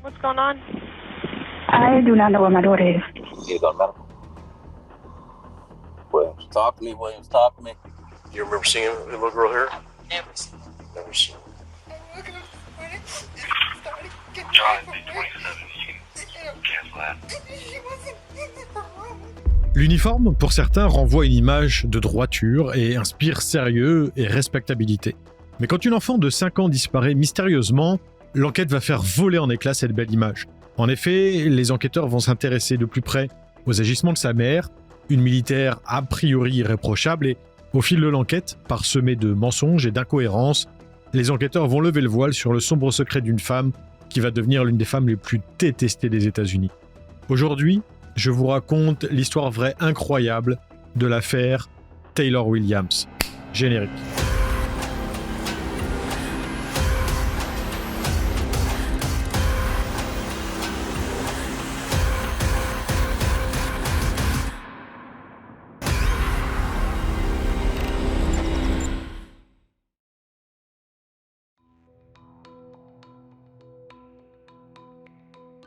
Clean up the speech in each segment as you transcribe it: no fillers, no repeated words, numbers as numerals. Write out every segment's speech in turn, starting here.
What's going on? I do not know where my daughter is. You need to go to medical. Williams, talk to me, Williams, talk to me. You remember seeing a little girl here? Never seen. Never seen. John, it's 27. You can cancel that. L'uniforme, pour certains, renvoie une image de droiture et inspire sérieux et respectabilité. Mais quand une enfant de 5 ans disparaît mystérieusement, l'enquête va faire voler en éclats cette belle image. En effet, les enquêteurs vont s'intéresser de plus près aux agissements de sa mère, une militaire a priori irréprochable, et au fil de l'enquête, parsemée de mensonges et d'incohérences, les enquêteurs vont lever le voile sur le sombre secret d'une femme qui va devenir l'une des femmes les plus détestées des États-Unis. Aujourd'hui, je vous raconte l'histoire vraie incroyable de l'affaire Taylor Williams. Générique.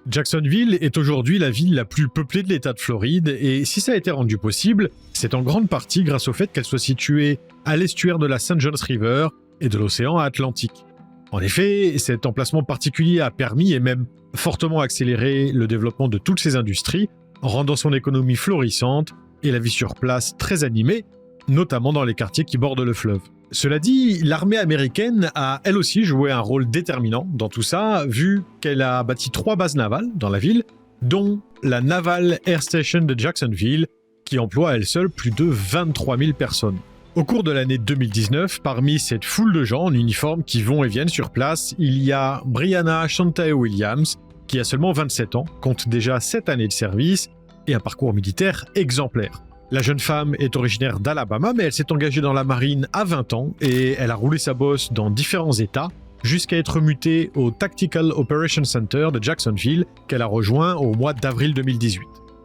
Jacksonville est aujourd'hui la ville la plus peuplée de l'État de Floride, et si ça a été rendu possible, c'est en grande partie grâce au fait qu'elle soit située à l'estuaire de la St. Johns River et de l'océan Atlantique. En effet, cet emplacement particulier a permis et même fortement accéléré le développement de toutes ces industries, rendant son économie florissante et la vie sur place très animée, notamment dans les quartiers qui bordent le fleuve. Cela dit, l'armée américaine a elle aussi joué un rôle déterminant dans tout ça, vu qu'elle a bâti 3 bases navales dans la ville, dont la Naval Air Station de Jacksonville, qui emploie à elle seule plus de 23 000 personnes. Au cours de l'année 2019, parmi cette foule de gens en uniforme qui vont et viennent sur place, il y a Brianna Shantae Williams, qui a seulement 27 ans, compte déjà 7 années de service et un parcours militaire exemplaire. La jeune femme est originaire d'Alabama, mais elle s'est engagée dans la marine à 20 ans et elle a roulé sa bosse dans différents États jusqu'à être mutée au Tactical Operations Center de Jacksonville qu'elle a rejoint au mois d'avril 2018.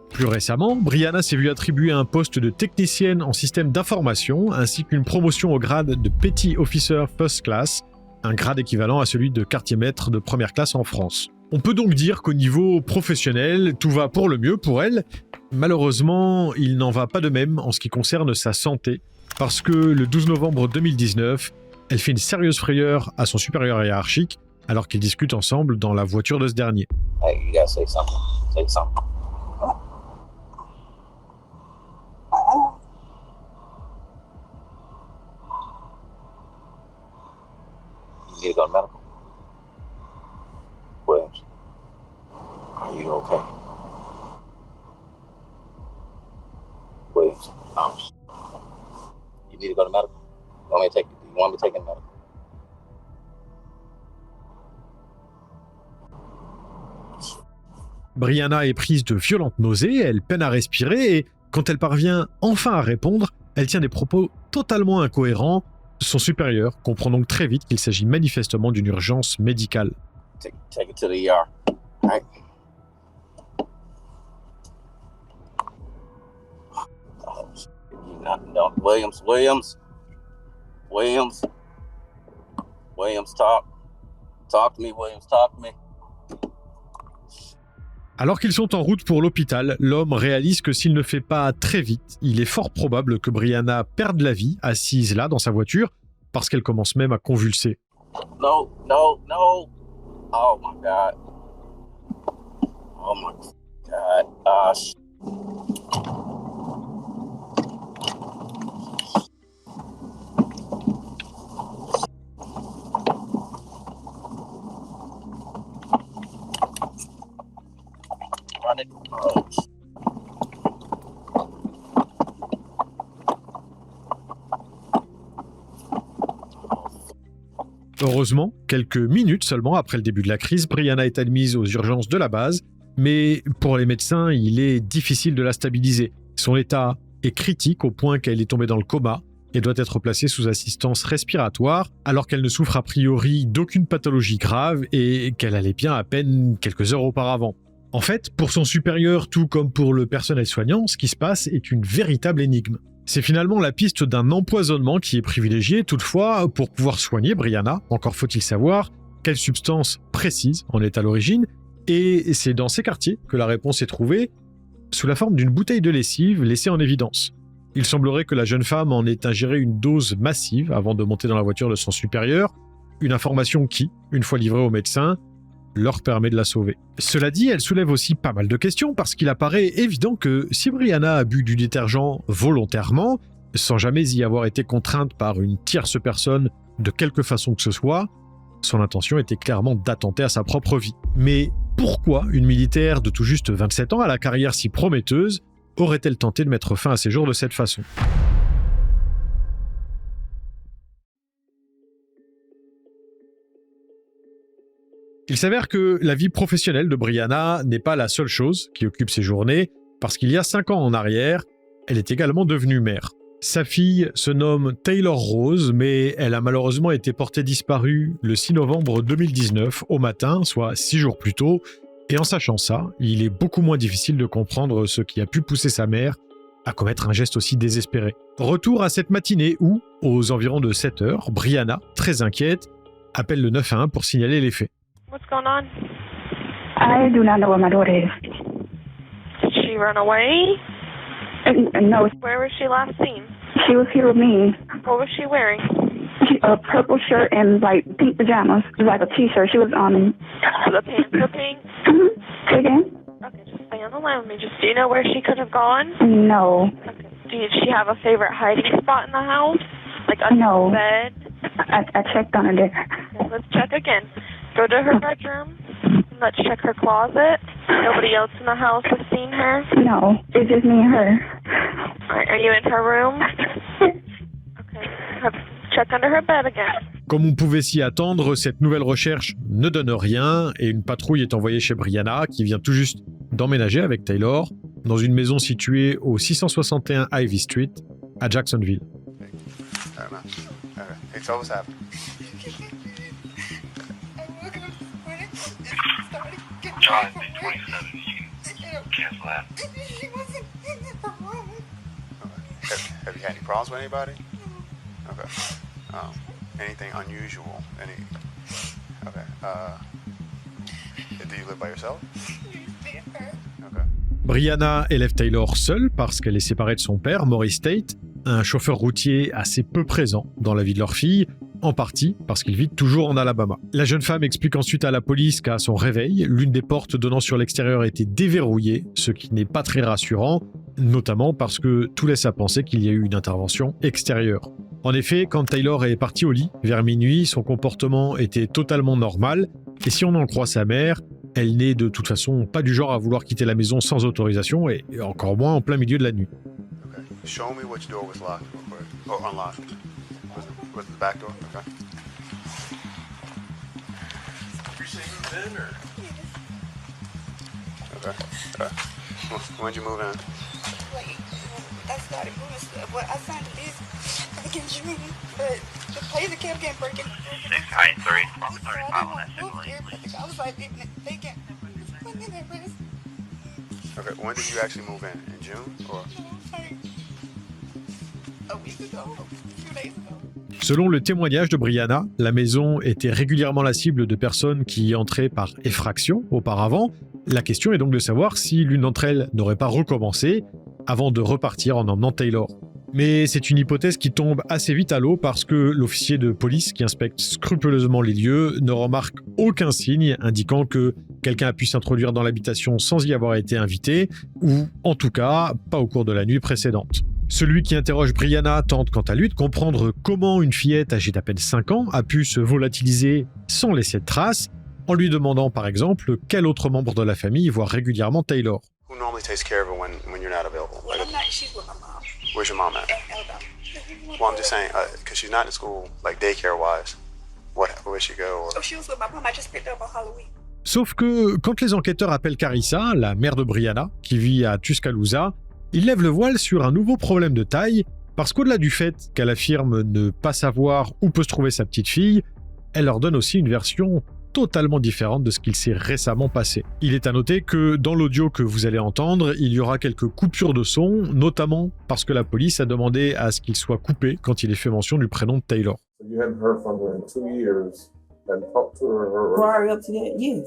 Plus récemment, Brianna s'est vue attribuer un poste de technicienne en système d'information ainsi qu'une promotion au grade de Petty Officer First Class, un grade équivalent à celui de quartier-maître de première classe en France. On peut donc dire qu'au niveau professionnel, tout va pour le mieux pour elle. Malheureusement, il n'en va pas de même en ce qui concerne sa santé, parce que le 12 novembre 2019, elle fait une sérieuse frayeur à son supérieur hiérarchique alors qu'ils discutent ensemble dans la voiture de ce dernier. Hey, you gotta say something. Say something. You need to go to medical. Williams, are you okay? Williams, you need to go to medical. You want me to take you to medical? Brianna est prise de violentes nausées, elle peine à respirer et quand elle parvient enfin à répondre, elle tient des propos totalement incohérents. Son supérieur comprend donc très vite qu'il s'agit manifestement d'une urgence médicale. Take it to the ER. All right. No, Williams, talk to me, Williams, talk to me. Alors qu'ils sont en route pour l'hôpital, l'homme réalise que s'il ne fait pas très vite, il est fort probable que Brianna perde la vie assise là dans sa voiture, parce qu'elle commence même à convulser. No. Oh my God. Run it. Oh. Heureusement, quelques minutes seulement après le début de la crise, Brianna est admise aux urgences de la base, mais pour les médecins, il est difficile de la stabiliser. Son état est critique au point qu'elle est tombée dans le coma et doit être placée sous assistance respiratoire, alors qu'elle ne souffre a priori d'aucune pathologie grave et qu'elle allait bien à peine quelques heures auparavant. En fait, pour son supérieur, tout comme pour le personnel soignant, ce qui se passe est une véritable énigme. C'est finalement la piste d'un empoisonnement qui est privilégiée, toutefois, pour pouvoir soigner Brianna, encore faut-il savoir quelle substance précise en est à l'origine, Et c'est dans ces quartiers que la réponse est trouvée, sous la forme d'une bouteille de lessive laissée en évidence. Il semblerait que la jeune femme en ait ingéré une dose massive avant de monter dans la voiture de son supérieur, une information qui, une fois livrée au médecin, leur permet de la sauver. Cela dit, elle soulève aussi pas mal de questions parce qu'il apparaît évident que si Brianna a bu du détergent volontairement, sans jamais y avoir été contrainte par une tierce personne de quelque façon que ce soit, son intention était clairement d'attenter à sa propre vie. Mais pourquoi une militaire de tout juste 27 ans à la carrière si prometteuse aurait-elle tenté de mettre fin à ses jours de cette façon ? Il s'avère que la vie professionnelle de Brianna n'est pas la seule chose qui occupe ses journées, parce qu'il y a 5 ans en arrière, elle est également devenue mère. Sa fille se nomme Taylor Rose, mais elle a malheureusement été portée disparue le 6 novembre 2019 au matin, soit 6 jours plus tôt, et en sachant ça, il est beaucoup moins difficile de comprendre ce qui a pu pousser sa mère à commettre un geste aussi désespéré. Retour à cette matinée où, aux environs de 7 heures, Brianna, très inquiète, appelle le 911 pour signaler les faits. What's going on? I do not know where my daughter is. Did she run away? No, Where was she last seen? she was here with me. What was she wearing? A purple shirt and like pink pajamas, like a t-shirt. She was The pants were pink? Say again? Okay, just stay on the line with me. Do you know where she could have gone? No, Okay. Did she have a favorite hiding spot in the house? Like under No. the bed? I checked on her there. Okay, let's check again. Go to her bedroom. Let's check her closet. Nobody else in the house has seen her? No, it's just me and her. Are you in her room? Okay. Check under her bed again. Comme on pouvait s'y attendre, cette nouvelle recherche ne donne rien et une patrouille est envoyée chez Brianna, qui vient tout juste d'emménager avec Taylor dans une maison située au 661 Ivy Street à Jacksonville. Hey, so what's happening? John, 27, you can cancel that. Have you had any problems with anybody? Okay. Anything unusual? Okay. Do you live by yourself? Okay. Brianna élève Taylor seule parce qu'elle est séparée de son père, Maurice Tate, un chauffeur routier assez peu présent dans la vie de leur fille, en partie parce qu'il vit toujours en Alabama. La jeune femme explique ensuite à la police qu'à son réveil, l'une des portes donnant sur l'extérieur était déverrouillée, ce qui n'est pas très rassurant, notamment parce que tout laisse à penser qu'il y a eu une intervention extérieure. En effet, quand Taylor est partie au lit, vers minuit, son comportement était totalement normal, et si on en croit sa mère, elle n'est de toute façon pas du genre à vouloir quitter la maison sans autorisation, et encore moins en plein milieu de la nuit. Okay. Show me which door was locked real quick. Or unlocked. Was it the back door? Okay. Okay. When'd you move in? Like, I started moving stuff. Well, I signed a lease back in June, but the place kept getting breaking. 693, 35 on that single lane. I was like, they can't put me in their place. Okay. When did you actually move in? In June or? Like, a week ago, a few days ago. Selon le témoignage de Brianna, la maison était régulièrement la cible de personnes qui y entraient par effraction auparavant. La question est donc de savoir si l'une d'entre elles n'aurait pas recommencé avant de repartir en emmenant Taylor. Mais c'est une hypothèse qui tombe assez vite à l'eau parce que l'officier de police qui inspecte scrupuleusement les lieux ne remarque aucun signe indiquant que quelqu'un a pu s'introduire dans l'habitation sans y avoir été invité, ou en tout cas pas au cours de la nuit précédente. Celui qui interroge Brianna tente quant à lui de comprendre comment une fillette âgée d'à peine 5 ans a pu se volatiliser sans laisser de traces, en lui demandant par exemple quel autre membre de la famille voit régulièrement Taylor. Who normally takes care of her when you're not available? Well, I'm not, she's with my mom. Where's your mom at? Alabama. Well, I'm just saying, because she's not in school, like daycare-wise. Where'd she go? Or... So she was with my mom. I just picked her up on Halloween. Sauf que quand les enquêteurs appellent Carissa, la mère de Brianna, qui vit à Tuscaloosa, ils lèvent le voile sur un nouveau problème de taille, parce qu'au-delà du fait qu'elle affirme ne pas savoir où peut se trouver sa petite fille, elle leur donne aussi une version totalement différente de ce qu'il s'est récemment passé. Il est à noter que dans l'audio que vous allez entendre, il y aura quelques coupures de son, notamment parce que la police a demandé à ce qu'il soit coupé quand il est fait mention du prénom de Taylor. You hadn't heard from her in 2 years and talked to her. Prior up to that, yes.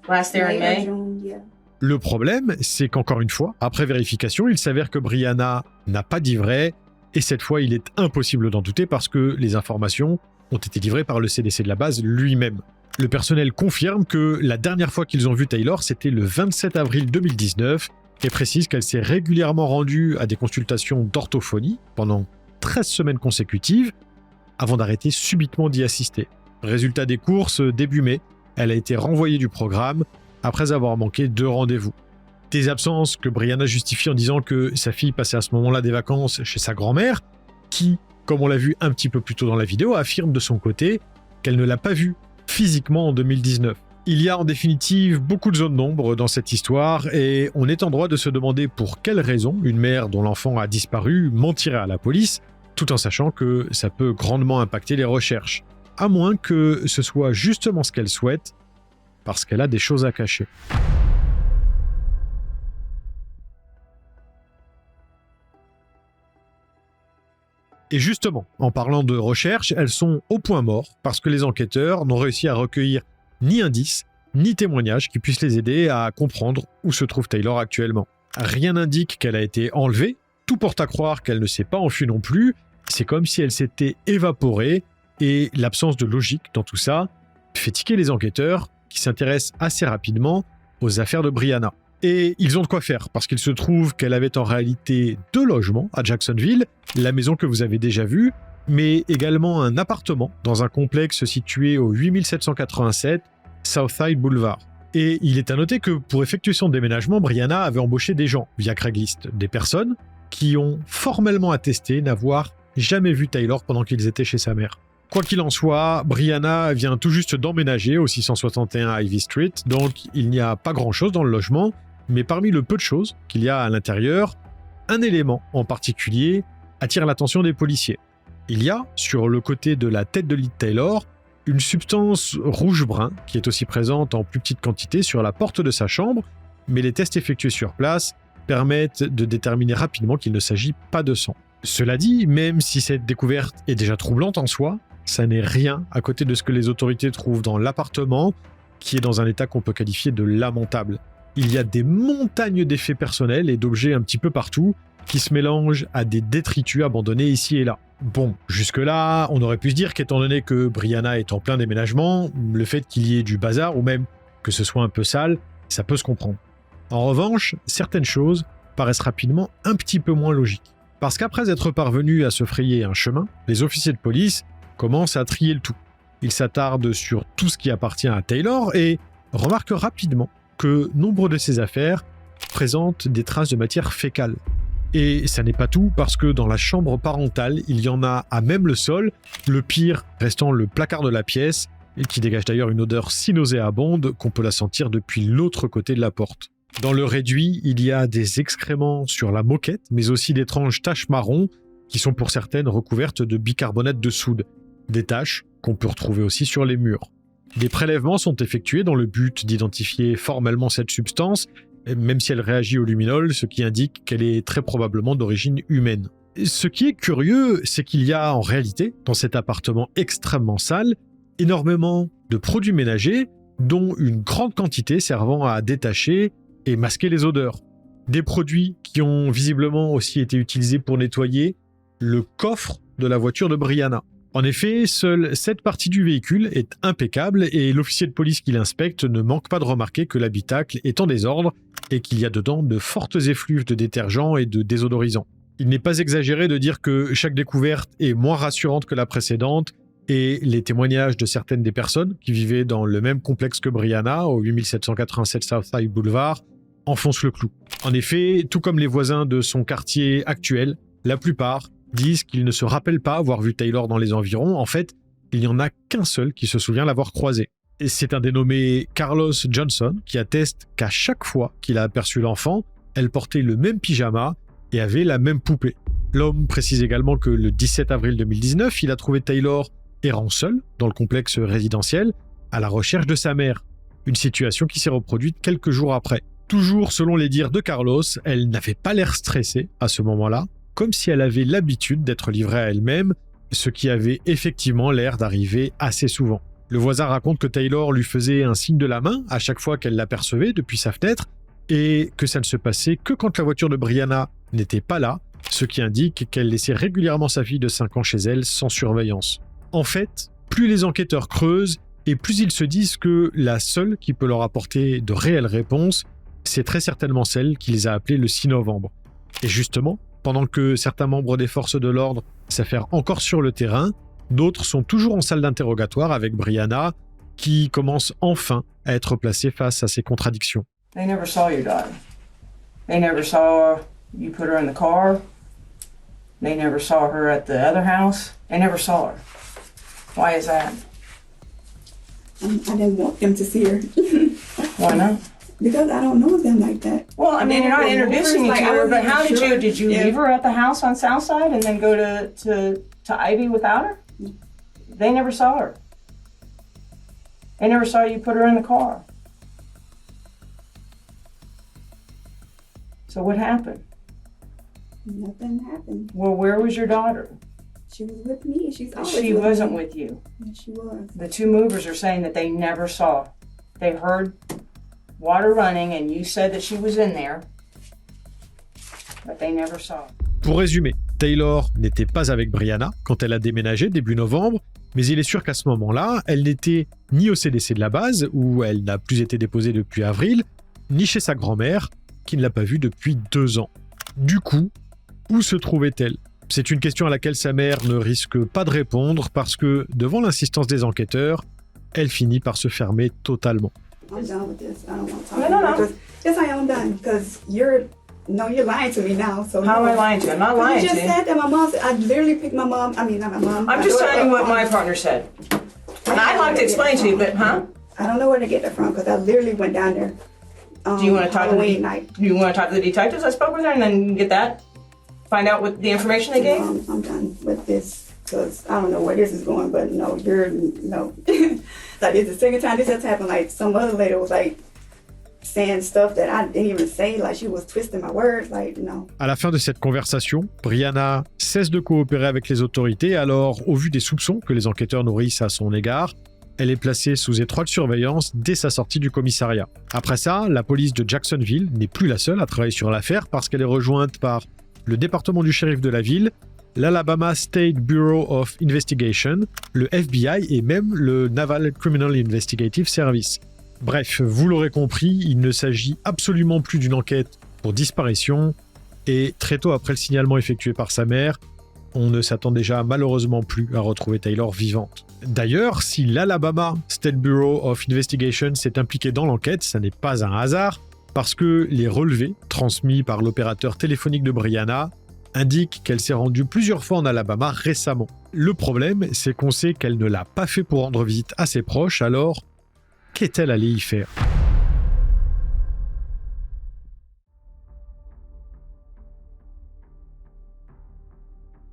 Last there in May? June, yeah. Le problème, c'est qu'encore une fois, après vérification, il s'avère que Brianna n'a pas dit vrai, et cette fois, il est impossible d'en douter parce que les informations ont été livrées par le CDC de la base lui-même. Le personnel confirme que la dernière fois qu'ils ont vu Taylor, c'était le 27 avril 2019, et précise qu'elle s'est régulièrement rendue à des consultations d'orthophonie pendant 13 semaines consécutives, avant d'arrêter subitement d'y assister. Résultat des courses, début mai, elle a été renvoyée du programme après avoir manqué 2 rendez-vous. Des absences que Brianna justifie en disant que sa fille passait à ce moment-là des vacances chez sa grand-mère, qui, comme on l'a vu un petit peu plus tôt dans la vidéo, affirme de son côté qu'elle ne l'a pas vue physiquement en 2019. Il y a en définitive beaucoup de zones d'ombre dans cette histoire et on est en droit de se demander pour quelle raison une mère dont l'enfant a disparu mentirait à la police, tout en sachant que ça peut grandement impacter les recherches. À moins que ce soit justement ce qu'elle souhaite, parce qu'elle a des choses à cacher. Et justement, en parlant de recherche, elles sont au point mort parce que les enquêteurs n'ont réussi à recueillir ni indices, ni témoignages qui puissent les aider à comprendre où se trouve Taylor actuellement. Rien n'indique qu'elle a été enlevée, tout porte à croire qu'elle ne s'est pas enfuie non plus, c'est comme si elle s'était évaporée, et l'absence de logique dans tout ça fait tiquer les enquêteurs qui s'intéressent assez rapidement aux affaires de Brianna. Et ils ont de quoi faire, parce qu'il se trouve qu'elle avait en réalité 2 logements à Jacksonville, la maison que vous avez déjà vue, mais également un appartement dans un complexe situé au 8787 Southside Boulevard. Et il est à noter que pour effectuer son déménagement, Brianna avait embauché des gens via Craigslist, des personnes qui ont formellement attesté n'avoir jamais vu Taylor pendant qu'ils étaient chez sa mère. Quoi qu'il en soit, Brianna vient tout juste d'emménager au 661 Ivy Street, donc il n'y a pas grand-chose dans le logement, mais parmi le peu de choses qu'il y a à l'intérieur, un élément en particulier attire l'attention des policiers. Il y a, sur le côté de la tête de lit de Taylor, une substance rouge-brun qui est aussi présente en plus petite quantité sur la porte de sa chambre, mais les tests effectués sur place permettent de déterminer rapidement qu'il ne s'agit pas de sang. Cela dit, même si cette découverte est déjà troublante en soi, ça n'est rien à côté de ce que les autorités trouvent dans l'appartement, qui est dans un état qu'on peut qualifier de lamentable. Il y a des montagnes d'effets personnels et d'objets un petit peu partout, qui se mélangent à des détritus abandonnés ici et là. Bon, jusque-là, on aurait pu se dire qu'étant donné que Brianna est en plein déménagement, le fait qu'il y ait du bazar, ou même que ce soit un peu sale, ça peut se comprendre. En revanche, certaines choses paraissent rapidement un petit peu moins logiques. Parce qu'après être parvenus à se frayer un chemin, les officiers de police commencent à trier le tout. Ils s'attardent sur tout ce qui appartient à Taylor et remarquent rapidement que nombre de ces affaires présentent des traces de matière fécale. Et ça n'est pas tout, parce que dans la chambre parentale, il y en a à même le sol, le pire restant le placard de la pièce, qui dégage d'ailleurs une odeur si nauséabonde qu'on peut la sentir depuis l'autre côté de la porte. Dans le réduit, il y a des excréments sur la moquette, mais aussi d'étranges taches marron, qui sont pour certaines recouvertes de bicarbonate de soude, des taches qu'on peut retrouver aussi sur les murs. Des prélèvements sont effectués dans le but d'identifier formellement cette substance, même si elle réagit au luminol, ce qui indique qu'elle est très probablement d'origine humaine. Ce qui est curieux, c'est qu'il y a en réalité, dans cet appartement extrêmement sale, énormément de produits ménagers, dont une grande quantité servant à détacher et masquer les odeurs. Des produits qui ont visiblement aussi été utilisés pour nettoyer le coffre de la voiture de Brianna. En effet, seule cette partie du véhicule est impeccable et l'officier de police qui l'inspecte ne manque pas de remarquer que l'habitacle est en désordre et qu'il y a dedans de fortes effluves de détergents et de désodorisants. Il n'est pas exagéré de dire que chaque découverte est moins rassurante que la précédente et les témoignages de certaines des personnes qui vivaient dans le même complexe que Brianna, au 8787 Southside Boulevard, enfoncent le clou. En effet, tout comme les voisins de son quartier actuel, la plupart disent qu'ils ne se rappellent pas avoir vu Taylor dans les environs. En fait, il n'y en a qu'un seul qui se souvient l'avoir croisé. Et c'est un dénommé Carlos Johnson qui atteste qu'à chaque fois qu'il a aperçu l'enfant, elle portait le même pyjama et avait la même poupée. L'homme précise également que le 17 avril 2019, il a trouvé Taylor errant seul dans le complexe résidentiel à la recherche de sa mère. Une situation qui s'est reproduite quelques jours après. Toujours selon les dires de Carlos, elle n'avait pas l'air stressée à ce moment-là, comme si elle avait l'habitude d'être livrée à elle-même, ce qui avait effectivement l'air d'arriver assez souvent. Le voisin raconte que Taylor lui faisait un signe de la main à chaque fois qu'elle l'apercevait depuis sa fenêtre et que ça ne se passait que quand la voiture de Brianna n'était pas là, ce qui indique qu'elle laissait régulièrement sa fille de 5 ans chez elle sans surveillance. En fait, plus les enquêteurs creusent et plus ils se disent que la seule qui peut leur apporter de réelles réponses, c'est très certainement celle qui les a appelés le 6 novembre. Et justement, pendant que certains membres des forces de l'ordre s'affairent encore sur le terrain, d'autres sont toujours en salle d'interrogatoire avec Brianna, qui commence enfin à être placée face à ces contradictions. They never saw your daughter. They never saw you put her in the car. They never saw her at the other house. They never saw her. Why is that? I didn't want them to see her. Why not? Because I don't know them like that. Well, I mean, you're not introducing you to her, but how did you Yeah. leave her at the house on Southside and then go to Ivy without her? They never saw her. They never saw you put her in the car. So what happened? Nothing happened. Well, where was your daughter? She was with me. She's always She with wasn't me. with you. Yes, she was. The two movers are saying that they never saw. They heard water running and you said that she was in there, but they never saw. Pour résumer, Taylor n'était pas avec Brianna quand elle a déménagé début novembre, mais il est sûr qu'à ce moment-là, elle n'était ni au CDC de la base, où elle n'a plus été déposée depuis avril, ni chez sa grand-mère, qui ne l'a pas vue depuis 2 ans. Du coup, où se trouvait-elle ? C'est une question à laquelle sa mère ne risque pas de répondre parce que, devant l'insistance des enquêteurs, elle finit par se fermer totalement. I'm done with this. I don't want to talk No, to you. no. Because, yes, I am done. Because you're lying to me now. So How am I lying to you? I'm not lying You to just you. said that my mom. I literally picked my mom. I mean, not my mom. I'm my just daughter telling you up what my from- partner said. And I'd like to explain to you, but I don't know where to get that from because I literally went down there. Do you want to talk to Halloween the night? Do you want to talk to the detectives I spoke with her and then get that? Find out what the information they gave? I'm done with this because I don't know where this is going. But no, no. Like it's the second time this has happened. Like some other lady was like saying stuff that I didn't even say. Like she was twisting my words. Like no. À la fin de cette conversation, Brianna cesse de coopérer avec les autorités, alors au vu des soupçons que les enquêteurs nourrissent à son égard, elle est placée sous étroite surveillance dès sa sortie du commissariat. Après ça, la police de Jacksonville n'est plus la seule à travailler sur l'affaire parce qu'elle est rejointe par le département du shérif de la ville, l'Alabama State Bureau of Investigation, le FBI et même le Naval Criminal Investigative Service. Bref, vous l'aurez compris, il ne s'agit absolument plus d'une enquête pour disparition et très tôt après le signalement effectué par sa mère, on ne s'attend déjà malheureusement plus à retrouver Taylor vivante. D'ailleurs, si l'Alabama State Bureau of Investigation s'est impliqué dans l'enquête, ça n'est pas un hasard, parce que les relevés transmis par l'opérateur téléphonique de Brianna indiquent qu'elle s'est rendue plusieurs fois en Alabama récemment. Le problème, c'est qu'on sait qu'elle ne l'a pas fait pour rendre visite à ses proches, alors qu'est-elle allée y faire ?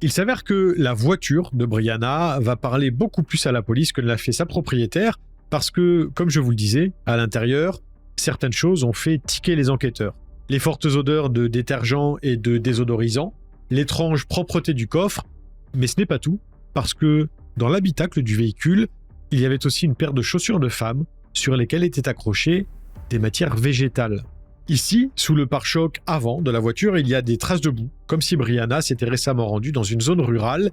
Il s'avère que la voiture de Brianna va parler beaucoup plus à la police que ne l'a fait sa propriétaire, parce que, comme je vous le disais, à l'intérieur, certaines choses ont fait tiquer les enquêteurs. Les fortes odeurs de détergent et de désodorisant, l'étrange propreté du coffre, mais ce n'est pas tout, parce que dans l'habitacle du véhicule, il y avait aussi une paire de chaussures de femme sur lesquelles étaient accrochées des matières végétales. Ici, sous le pare-choc avant de la voiture, il y a des traces de boue, comme si Brianna s'était récemment rendue dans une zone rurale,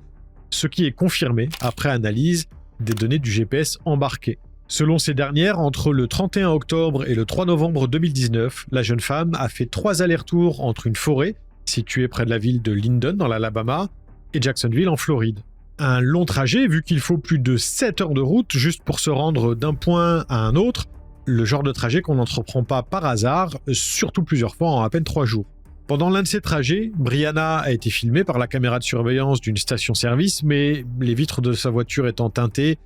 ce qui est confirmé après analyse des données du GPS embarqué. Selon ces dernières, entre le 31 octobre et le 3 novembre 2019, la jeune femme a fait 3 allers-retours entre une forêt, située près de la ville de Linden dans l'Alabama, et Jacksonville en Floride. Un long trajet vu qu'il faut plus de 7 heures de route juste pour se rendre d'un point à un autre, le genre de trajet qu'on n'entreprend pas par hasard, surtout plusieurs fois en à peine 3 jours. Pendant l'un de ces trajets, Brianna a été filmée par la caméra de surveillance d'une station-service, mais les vitres de sa voiture étant teintées,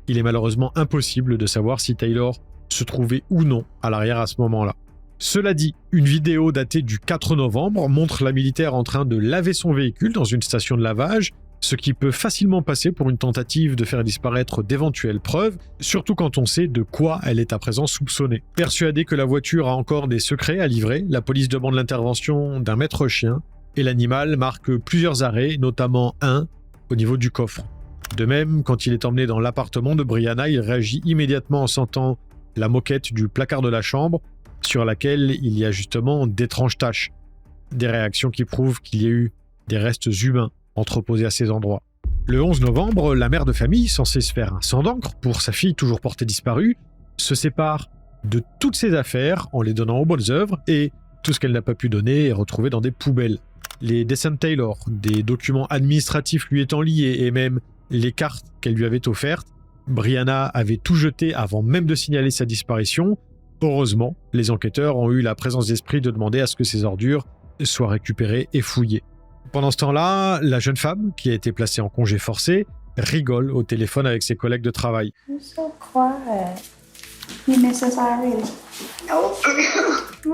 il est malheureusement impossible de savoir si Taylor se trouvait ou non à l'arrière à ce moment-là. Cela dit, une vidéo datée du 4 novembre montre la militaire en train de laver son véhicule dans une station de lavage, ce qui peut facilement passer pour une tentative de faire disparaître d'éventuelles preuves, surtout quand on sait de quoi elle est à présent soupçonnée. Persuadée que la voiture a encore des secrets à livrer, la police demande l'intervention d'un maître chien, et l'animal marque plusieurs arrêts, notamment un au niveau du coffre. De même, quand il est emmené dans l'appartement de Brianna, il réagit immédiatement en sentant la moquette du placard de la chambre, sur laquelle il y a justement d'étranges taches. Des réactions qui prouvent qu'il y a eu des restes humains entreposés à ces endroits. Le 11 novembre, la mère de famille, censée se faire un sang d'encre pour sa fille toujours portée disparue, se sépare de toutes ses affaires en les donnant aux bonnes œuvres et tout ce qu'elle n'a pas pu donner est retrouvé dans des poubelles. Les dessins de Taylor, des documents administratifs lui étant liés et même les cartes qu'elle lui avait offertes, Brianna avait tout jeté avant même de signaler sa disparition. Heureusement, les enquêteurs ont eu la présence d'esprit de demander à ce que ces ordures soient récupérées et fouillées. Pendant ce temps-là, la jeune femme, qui a été placée en congé forcé, rigole au téléphone avec ses collègues de travail. You're so quiet. You miss us already? Nope.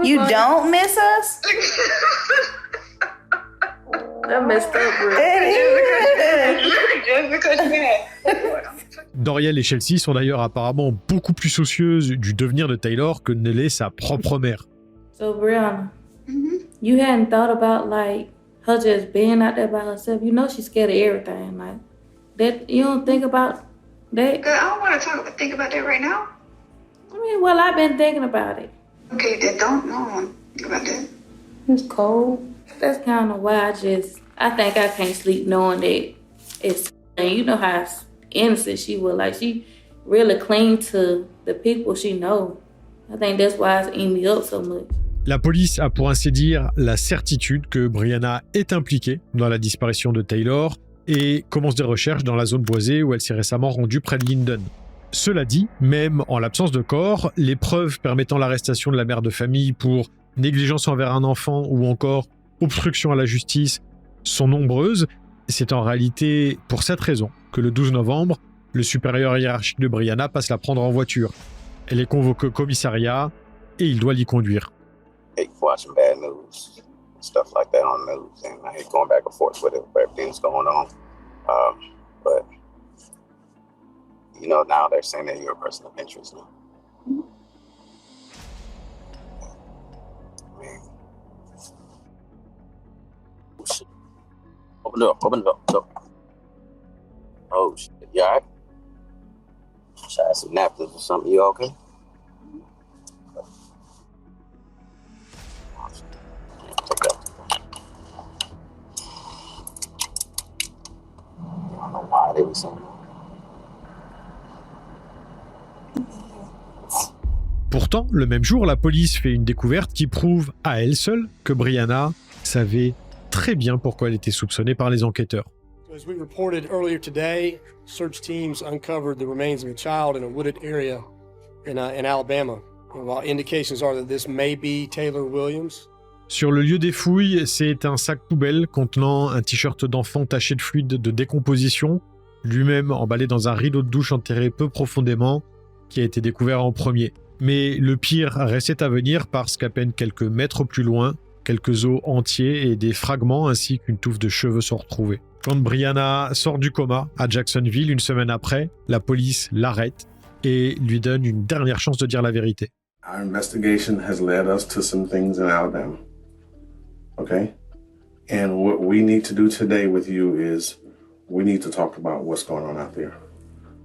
You don't miss us? That messed up, bro. Just because you're mad. Doriel et Chelsea sont d'ailleurs apparemment beaucoup plus soucieuses du devenir de Taylor que ne l'est sa propre mère. So Brianna, you hadn't thought about like her just being out there by herself. You know she's scared of everything. Like that, you don't think about that. Girl, I don't want to think about that right now. I mean, well, I've been thinking about it. Okay, then don't think about that. It's cold. That's kind of why I think I can't sleep knowing that it's, and you know how innocent she was. Like she really cling to the people she know. I think that's why it's eating me up so much. La police a pour ainsi dire la certitude que Brianna est impliquée dans la disparition de Taylor et commence des recherches dans la zone boisée où elle s'est récemment rendue près de Linden. Cela dit, même en l'absence de corps, les preuves permettant l'arrestation de la mère de famille pour négligence envers un enfant ou encore obstruction à la justice sont nombreuses. C'est en réalité pour cette raison que le 12 novembre, le supérieur hiérarchique de Brianna passe la prendre en voiture. Elle est convoquée au commissariat et il doit l'y conduire. I hate watching bad news, stuff like that on the news, and I hate going back and forth with it, where everything's going on. But you know, now they're saying that you're a person of interest now. I mean, oh shit! Open the door, Look. Oh shit! You alright? Should I have some napkins or something? You okay? I don't know why they were saying that. Pourtant, le même jour, la police fait une découverte qui prouve à elle seule que Brianna savait très bien pourquoi elle était soupçonnée par les enquêteurs. As we reported earlier today, search teams uncovered the remains of a child in a wooded area in Alabama. And while indications are that this may be Taylor Williams. Sur le lieu des fouilles, c'est un sac poubelle contenant un t-shirt d'enfant taché de fluide de décomposition, lui-même emballé dans un rideau de douche enterré peu profondément, qui a été découvert en premier. Mais le pire restait à venir parce qu'à peine quelques mètres plus loin, quelques os entiers et des fragments ainsi qu'une touffe de cheveux sont retrouvés. Quand Brianna sort du coma à Jacksonville une semaine après, la police l'arrête et lui donne une dernière chance de dire la vérité. Our investigation has led us to some things in Alabama. Okay? And what we need to do today with you is we need to talk about what's going on out there.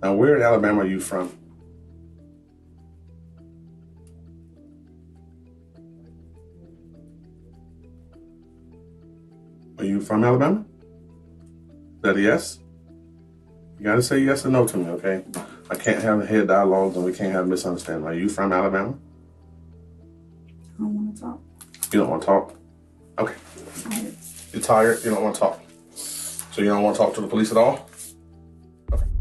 Now, where in Alabama are you from? Are you from Alabama? Is that a yes? You gotta say yes or no to me, okay? I can't have head dialogues and we can't have misunderstanding. Are you from Alabama? I don't want to talk. You don't want to talk? Okay. You're tired? You don't want to talk? So you don't want to talk to the police at all?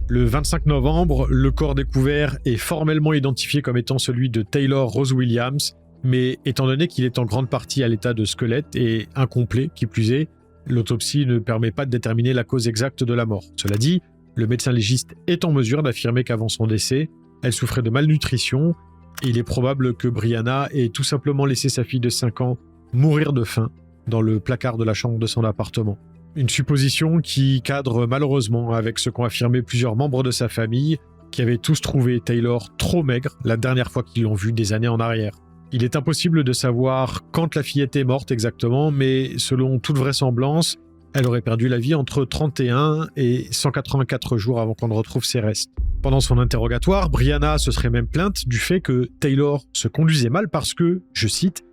Le 25 novembre, le corps découvert est formellement identifié comme étant celui de Taylor Rose Williams, mais étant donné qu'il est en grande partie à l'état de squelette et incomplet, qui plus est, l'autopsie ne permet pas de déterminer la cause exacte de la mort. Cela dit, le médecin légiste est en mesure d'affirmer qu'avant son décès, elle souffrait de malnutrition et il est probable que Brianna ait tout simplement laissé sa fille de 5 ans mourir de faim dans le placard de la chambre de son appartement. Une supposition qui cadre malheureusement avec ce qu'ont affirmé plusieurs membres de sa famille, qui avaient tous trouvé Taylor trop maigre la dernière fois qu'ils l'ont vue des années en arrière. Il est impossible de savoir quand la fillette est morte exactement, mais selon toute vraisemblance, Elle aurait perdu la vie entre 31 et 184 jours avant qu'on ne retrouve ses restes. Pendant son interrogatoire, Brianna se serait même plainte du fait que Taylor se conduisait mal parce que, je cite,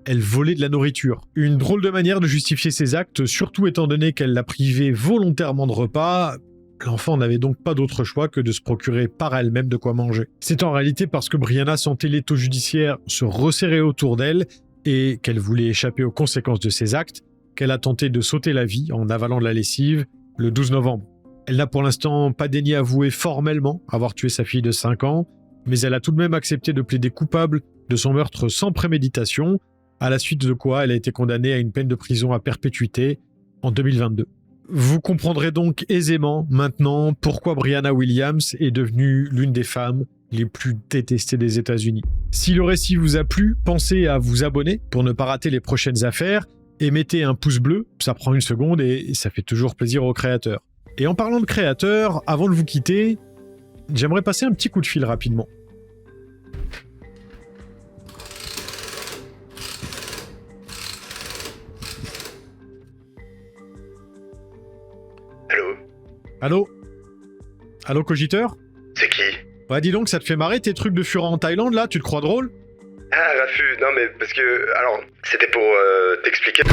elle volait de la nourriture. Une drôle de manière de justifier ses actes, surtout étant donné qu'elle l'a privé volontairement de repas. L'enfant n'avait donc pas d'autre choix que de se procurer par elle-même de quoi manger. C'est en réalité parce que Brianna sentait l'étau judiciaire se resserrer autour d'elle et qu'elle voulait échapper aux conséquences de ses actes qu'elle a tenté de sauter la vie en avalant de la lessive le 12 novembre. Elle n'a pour l'instant pas daigné avouer formellement avoir tué sa fille de 5 ans, mais elle a tout de même accepté de plaider coupable de son meurtre sans préméditation, à la suite de quoi elle a été condamnée à une peine de prison à perpétuité en 2022. Vous comprendrez donc aisément maintenant pourquoi Brianna Williams est devenue l'une des femmes les plus détestées des États-Unis. Si le récit vous a plu, pensez à vous abonner pour ne pas rater les prochaines affaires et mettez un pouce bleu, ça prend une seconde et ça fait toujours plaisir aux créateurs. Et en parlant de créateurs, avant de vous quitter, j'aimerais passer un petit coup de fil rapidement. Allô? Allô, Cogiteur? C'est qui? Bah dis donc, ça te fait marrer tes trucs de fureur en Thaïlande là? Tu te crois drôle? Ah, Rafu, non mais parce que... Alors, c'était pour t'expliquer...